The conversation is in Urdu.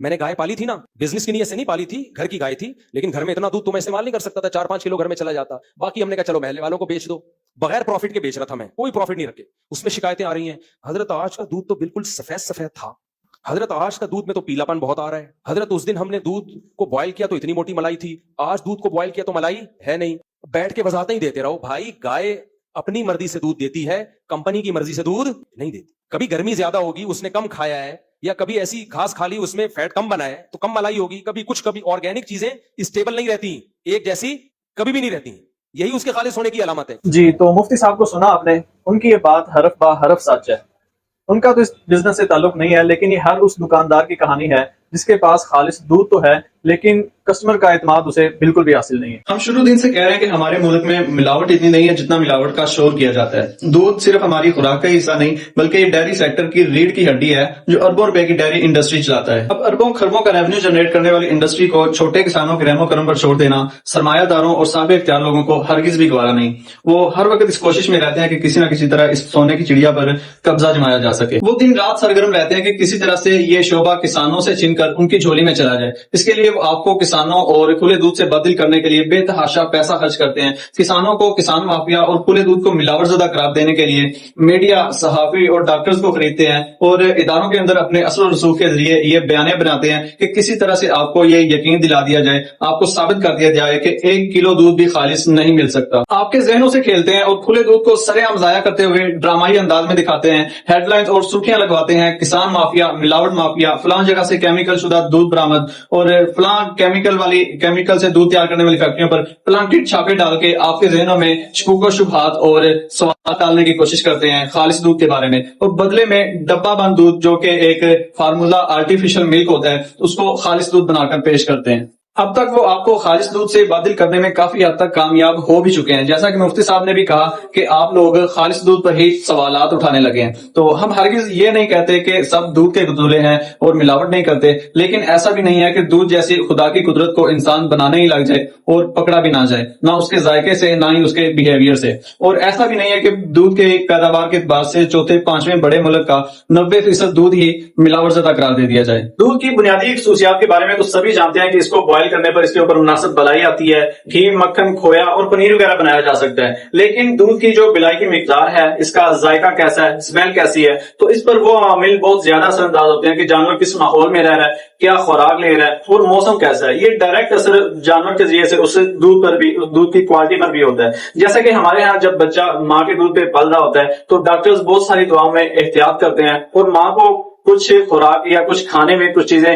میں نے گائے پالی تھی نا, بزنس کی نیت سے نہیں پالی تھی, گھر کی گائے تھی, لیکن گھر میں اتنا دودھ تو میں استعمال نہیں کر سکتا تھا, 4-5 کلو گھر میں چلا جاتا, باقی ہم نے کہا چلو محلے والوں کو بیچ دو, بغیر پروفٹ کے بیچ رہا تھا میں, کوئی پروفٹ نہیں رکھے. اس میں شکایتیں آ رہی ہیں, حضرت آج کا دودھ تو بالکل سفید سفید تھا, حضرت آج کا دودھ میں تو پیلا پن بہت آ رہا ہے, حضرت اس دن ہم نے دودھ کو بوائل کیا تو اتنی موٹی ملائی تھی, آج دودھ کو بوائل کیا تو ملائی ہے نہیں. بیٹھ کے وضاحتیں ہی دیتے رہو بھائی, گائے اپنی مرضی سے دودھ دیتی ہے, کمپنی کی مرضی سے دودھ نہیں دیتی. کبھی گرمی زیادہ ہوگی, اس نے کم کھایا ہے, یا کبھی ایسی گھاس کھا لی اس میں فیٹ کم بنا ہے تو کم ملائی ہوگی. کبھی آرگینک چیزیں اسٹیبل نہیں رہتی, ایک جیسی کبھی بھی نہیں رہتی, یہی اس کے خالص ہونے کی علامت ہے. جی تو مفتی صاحب کو سنا آپ نے, ان کی یہ بات حرف با حرف سچ ہے. ان کا تو اس بزنس سے تعلق نہیں ہے, لیکن یہ ہر اس دکاندار کی کہانی ہے جس کے پاس خالص دودھ تو ہے لیکن کسٹمر کا اعتماد اسے بالکل بھی حاصل نہیں ہے. ہم شروع دن سے کہہ رہے ہیں کہ ہمارے ملک میں ملاوٹ اتنی نہیں ہے جتنا ملاوٹ کا شور کیا جاتا ہے. دودھ صرف ہماری خوراک کا حصہ نہیں بلکہ یہ ڈیری سیکٹر کی ریڑھ کی ہڈی ہے جو اربوں روپے کی ڈیری انڈسٹری چلاتا ہے. اب اربوں خربوں کا ریونیو جنریٹ کرنے والی انڈسٹری کو چھوٹے کسانوں کے رحم و کرم پر چھوڑ دینا سرمایہ داروں اور صاحب اختیار لوگوں کو ہرگز بھی گوارا نہیں. وہ ہر وقت اس کوشش میں رہتے ہیں کہ کسی نہ کسی طرح اس سونے کی چڑیا پر قبضہ جمایا جا سکے. وہ دن رات سرگرم رہتے ہیں کہ کسی طرح سے یہ شعبہ کسانوں سے چھن کر ان کی جھولی میں چلا جائے. اس کے لیے وہ آپ کو کسانوں اور کھلے دودھ سے بدل کرنے کے لیے بے تحاشا پیسہ خرچ کرتے ہیں. کسانوں کو کسان مافیا اور کھلے دودھ کو ملاوٹ زدہ قرار دینے کے لیے میڈیا, صحافی اور ڈاکٹرز کو خریدتے ہیں اور اداروں کے اندر اپنے اثر و رسوخ کے ذریعے یہ بیانیہ بناتے ہیں کہ کسی طرح سے آپ کو یہ یقین دلا دیا جائے, آپ کو ثابت کر دیا جائے کہ 1 کلو دودھ بھی خالص نہیں مل سکتا. آپ کے ذہنوں سے کھیلتے ہیں اور کھلے دودھ کو سرے عام ضائع کرتے ہوئے ڈرامائی انداز میں دکھاتے ہیں. ہیڈ لائنز اور سرخیاں لگواتے ہیں, کسان مافیا, ملاوٹ مافیا, فلاں جگہ سے کیمیکل شدہ دودھ برآمد, اور فلاں کیمیکل سے دودھ تیار کرنے والی فیکٹریوں پر پلانٹڈ چھاپے ڈال کے آپ کے ذہنوں میں شکوک و شبہات اور سوالات ڈالنے کی کوشش کرتے ہیں خالص دودھ کے بارے میں, اور بدلے میں ڈبہ بند دودھ جو کہ ایک فارمولا آرٹیفیشل ملک ہوتا ہے اس کو خالص دودھ بنا کر پیش کرتے ہیں. اب تک وہ آپ کو خالص دودھ سے بادل کرنے میں کافی حد تک کامیاب ہو بھی چکے ہیں. جیسا کہ مفتی صاحب نے بھی کہا کہ آپ لوگ خالص دودھ پر ہی سوالات اٹھانے لگے ہیں. تو ہم ہرگز یہ نہیں کہتے کہ سب دودھ کے گدولے ہیں اور ملاوٹ نہیں کرتے, لیکن ایسا بھی نہیں ہے کہ دودھ جیسی خدا کی قدرت کو انسان بنانے ہی لگ جائے اور پکڑا بھی نہ جائے, نہ اس کے ذائقے سے نہ ہی اس کے بیہیویئر سے. اور ایسا بھی نہیں ہے کہ دودھ کے پیداوار کے بعد سے چوتھے پانچویں بڑے ملک کا 90% دودھ ہی ملاوٹ زدہ قرار دے دیا جائے. دودھ کی بنیادی خصوصیات کے بارے میں تو سبھی جانتے ہیں کہ اس کو بوائل کرنے پر اس کے اوپر مناسب بلائی آتی ہے, گھی, مکھن, کھویا اور پنیر وغیرہ بنایا جا سکتا ہے. لیکن دودھ کی جو بلائی کی مقدار ہے, اس کا ذائقہ کیسا ہے, اسمیل کیسی ہے, تو اس پر وہ عوامل بہت زیادہ اثر انداز ہوتے ہیں کہ جانور کس ماحول میں رہ رہا ہے, کیا خوراک لے رہا ہے اور موسم کیسا ہے. یہ ڈائریکٹ اثر جانور کے ذریعے سے اس دودھ پر بھی, دودھ کی کوالٹی پر بھی ہوتا ہے. جیسا کہ ہمارے ہاں جب بچہ ماں کے دودھ پہ پل رہا ہوتا ہے تو ڈاکٹرز بہت ساری دعاؤں میں احتیاط کرتے ہیں اور ماں کو کچھ خوراک یا کچھ کھانے میں کچھ چیزیں